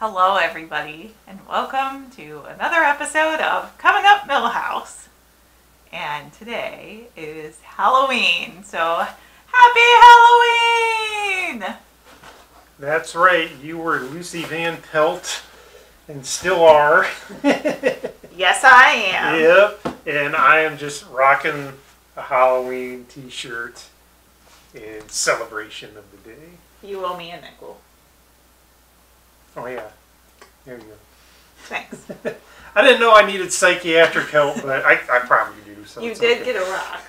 Hello everybody, and welcome to another episode of Coming Up Milhouse. And today is Halloween, so happy Halloween! That's right, you were Lucy Van Pelt, and still are. Yes, I am. Yep, and I am just rocking a Halloween t-shirt in celebration of the day. You owe me a nickel. Oh yeah, there you go. Thanks. I didn't know I needed psychiatric help, but I probably do. So you did get a rock.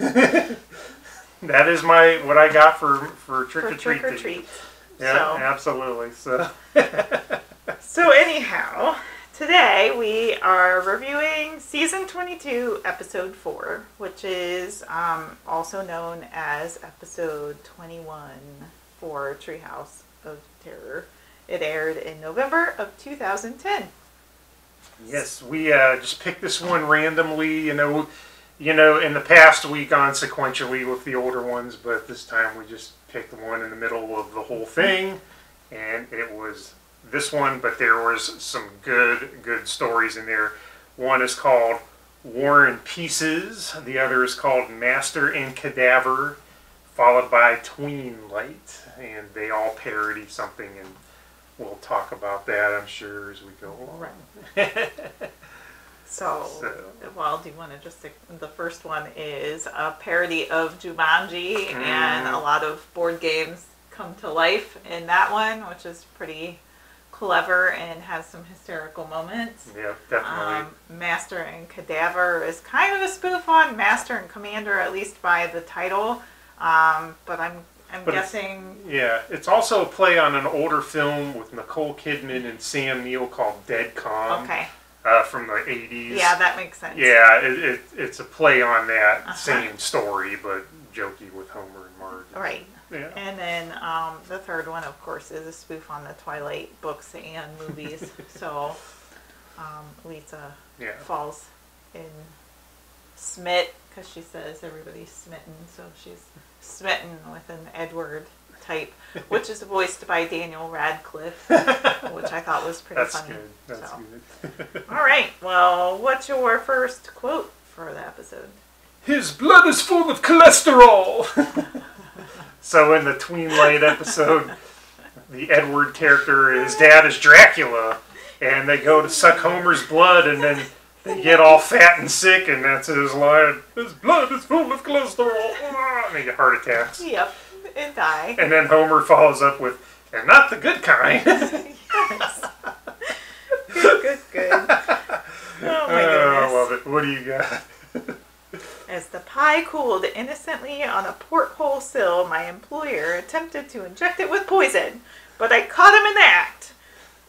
That is what I got for trick or treat. Trick or treat. Yeah, so. Absolutely. So anyhow, today we are reviewing Season 22, Episode 4, which is also known as Episode 21 for Treehouse of Terror. It aired in November of 2010. Yes, we just picked this one randomly, in the past week on sequentially with the older ones, but this time we just picked the one in the middle of the whole thing, and it was this one, but there was some good stories in there. One is called War and Pieces, the other is called Master and Cadaver, followed by Tween Light, and they all parody something, and we'll talk about that, I'm sure, as we go along. Right. So, well, do you want to just stick? The first one is a parody of Jumanji, and a lot of board games come to life in that one, which is pretty clever and has some hysterical moments. Yeah, definitely. Master and Cadaver is kind of a spoof on Master and Commander, at least by the title, but I'm guessing... It's also a play on an older film with Nicole Kidman and Sam Neill called Dead Calm. Okay. From the 80s. Yeah, that makes sense. Yeah, it's a play on that same story, but jokey with Homer and Marge. Right. Yeah. And then the third one, of course, is a spoof on the Twilight books and movies. So Lisa falls in Smit, because she says everybody's smitten, so she's smitten with an Edward type, which is voiced by Daniel Radcliffe, which I thought was pretty funny. That's good. All right, well, what's your first quote for the episode? His blood is full of cholesterol! So in the Tween Light episode, the Edward character, his dad is Dracula, and they go to suck Homer's blood, and then they get all fat and sick, and that's his line, his blood is full of cholesterol, and they get heart attacks. Yep, and die. And then Homer follows up with, and not the good kind. Yes. Good. Oh my goodness. I love it. What do you got? As the pie cooled innocently on a porthole sill, my employer attempted to inject it with poison, but I caught him in the act.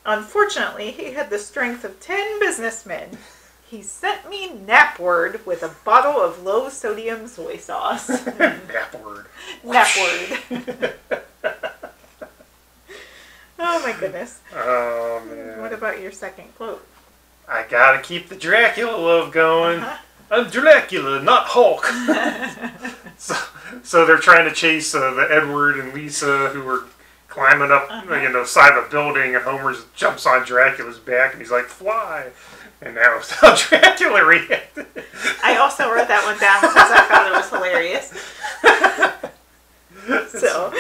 Unfortunately, he had the strength of 10 businessmen. He sent me napward with a bottle of low-sodium soy sauce. Napward. Napward. Oh my goodness. Oh man. What about your second quote? I gotta keep the Dracula love going. I'm Dracula, not Hulk. so they're trying to chase the Edward and Lisa, who are climbing up, side of a building, and Homer jumps on Dracula's back, and he's like, "Fly!" And that was how Dracula reacted. I also wrote that one down because I thought it was hilarious. So,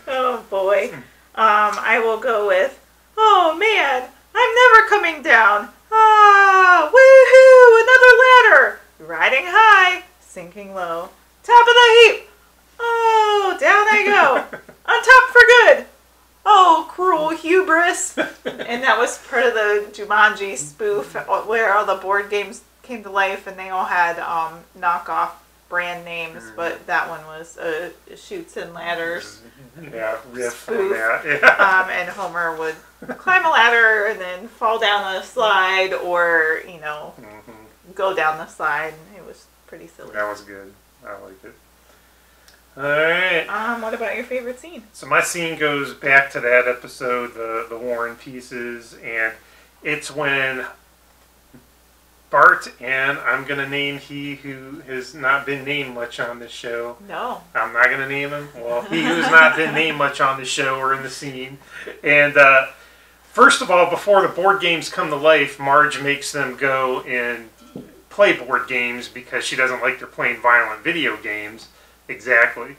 oh boy. I will go with, oh man, I'm never coming down. Ah, woohoo, another ladder. Riding high, sinking low. Top of the heap. Oh, down I go. On top for good. Oh, cruel hubris. And that was part of the Jumanji spoof where all the board games came to life, and they all had knockoff brand names, but that one was Chutes and Ladders. Yeah, riff spoof. on that. Yeah. And Homer would climb a ladder and then fall down a slide, or go down the slide. It was pretty silly. That was good. I liked it. All right. What about your favorite scene? So my scene goes back to that episode, the War and Pieces, and it's when Bart, and I'm going to name he who has not been named much on this show. No. I'm not going to name him. Well, he who's not been named much on the show or in the scene. And First of all, before the board games come to life, Marge makes them go and play board games because she doesn't like they're playing violent video games. Exactly.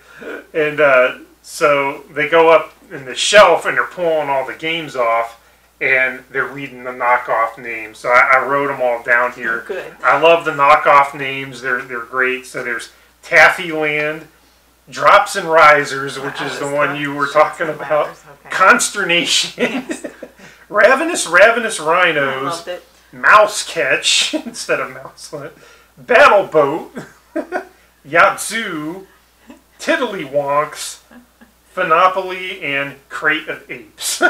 And so they go up in the shelf and they're pulling all the games off and they're reading the knockoff names. So I wrote them all down here. Good. I love the knockoff names. They're great. So there's Taffy Land, Drops and Risers, which is the one you were talking about. Okay. Consternation. Ravenous Rhinos. I loved it. Mouse Catch instead of Mouselet. Battle Boat. Yatsu. Tiddlywonks. Phenopoly, and Crate of Apes.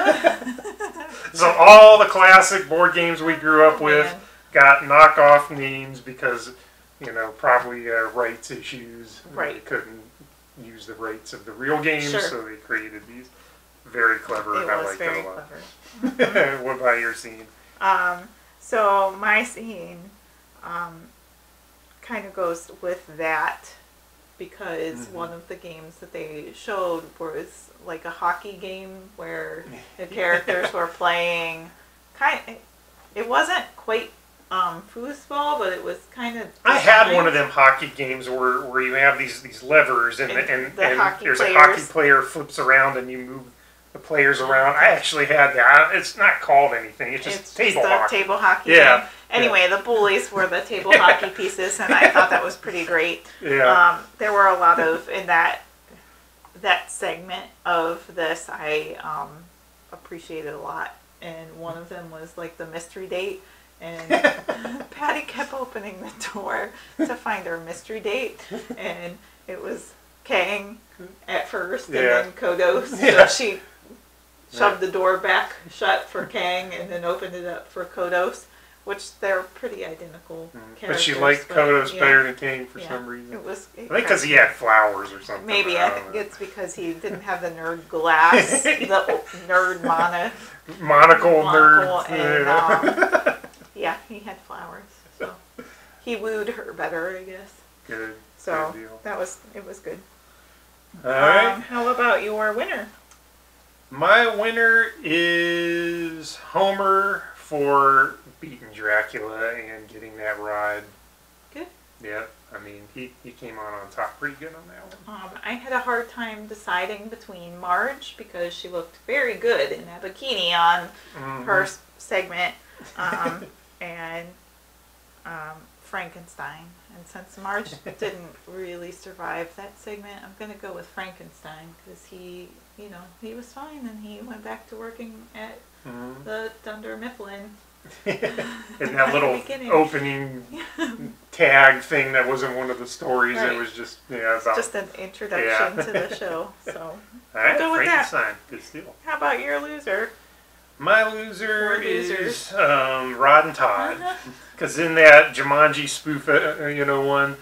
So all the classic board games we grew up with got knockoff names because, probably rights issues. Right. They couldn't use the rights of the real games, so they created these. Very clever. It was very clever. What about your scene? So my scene kind of goes with that because one of the games that they showed was like a hockey game where the characters were playing. It wasn't quite foosball, but it was kind of. I had one of them hockey games where you have these levers and there's a hockey player flips around and you move the players around. I actually had that. It's not called anything. It's just table hockey. Yeah. Game. Anyway, the bullies were the table hockey pieces, and I thought that was pretty great. Yeah. There were a lot of in that segment of this I appreciated a lot, and one of them was like the mystery date, and Patty kept opening the door to find her mystery date, and it was Kang at first, and then Kodos. So she shoved the door back shut for Kang and then opened it up for Kodos, which they're pretty identical characters. But she liked Kodos better than Kang for some reason. I think because he had flowers or something. Maybe. I think it's because he didn't have the nerd glass, the nerd monocle nerd. And, he had flowers. So he wooed her better, I guess. Good. So good deal. It was good. All right. How about your winner? My winner is Homer for beating Dracula and getting that ride. Good. Yeah, I mean, he came on top pretty good on that one. I had a hard time deciding between Marge because she looked very good in that bikini on her segment, and Frankenstein. And since Marge didn't really survive that segment, I'm going to go with Frankenstein because he was fine and he went back to working at the Dunder Mifflin. And that little opening tag thing that wasn't one of the stories. Right. It was just just an introduction to the show. So all right, go with that. Good steal. How about your loser? My loser is Rod and Todd, because in that Jumanji spoof, one,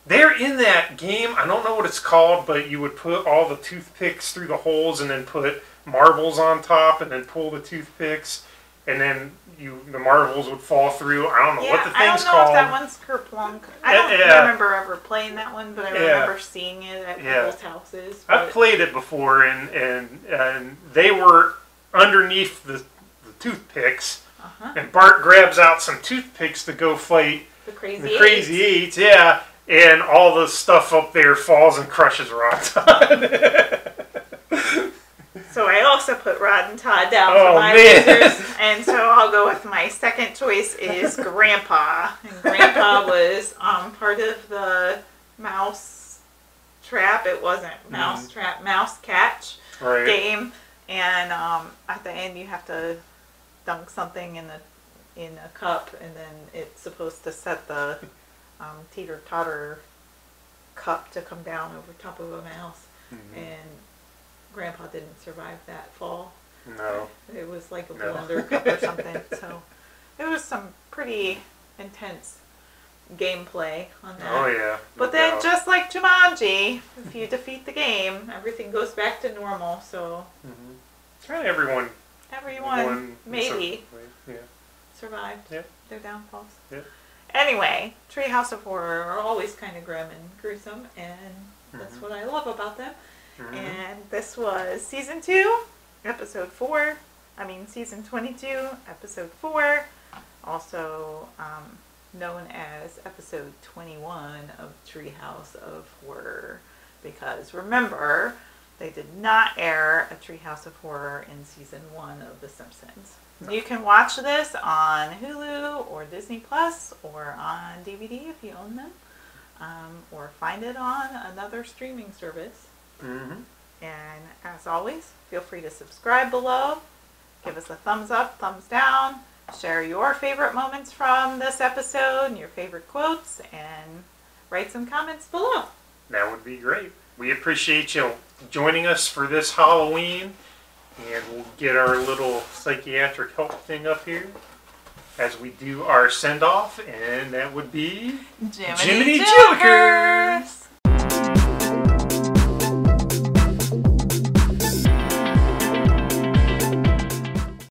they're in that game. I don't know what it's called, but you would put all the toothpicks through the holes and then put marbles on top, and then pull the toothpicks, and then the marbles would fall through. I don't know what the thing's called. I don't know if that one's Kerplunk. I don't remember ever playing that one, but I remember seeing it at people's houses. I've played it before, and they were underneath the toothpicks, and Bart grabs out some toothpicks to go fight the Crazy Eights, and all the stuff up there falls and crushes Rod and Todd. So I also put Rod and Todd down for my losers, and so I'll go with my second choice is Grandpa, and Grandpa was part of the mouse trap. It wasn't mouse trap, mouse catch game. And at the end, you have to dunk something in a cup, and then it's supposed to set the teeter-totter cup to come down over top of a mouse. And Grandpa didn't survive that fall. No. It was like a blender cup or something. So it was some pretty intense gameplay on that. Oh, yeah. But then, just like Jumanji, if you defeat the game, everything goes back to normal. So kind of everyone maybe survived their downfalls. Yeah. Anyway, Treehouse of Horror are always kind of grim and gruesome, and that's what I love about them. And this was Season 2, Episode 4, Season 22, Episode 4, also known as Episode 21 of Treehouse of Horror. Because remember, they did not air a Treehouse of Horror in Season 1 of The Simpsons. No. You can watch this on Hulu or Disney Plus or on DVD if you own them. Or find it on another streaming service. Mm-hmm. And as always, feel free to subscribe below. Give us a thumbs up, thumbs down. Share your favorite moments from this episode and your favorite quotes. And write some comments below. That would be great. We appreciate you joining us for this Halloween. And we'll get our little psychiatric help thing up here as we do our send-off. And that would be Jiminy Joker!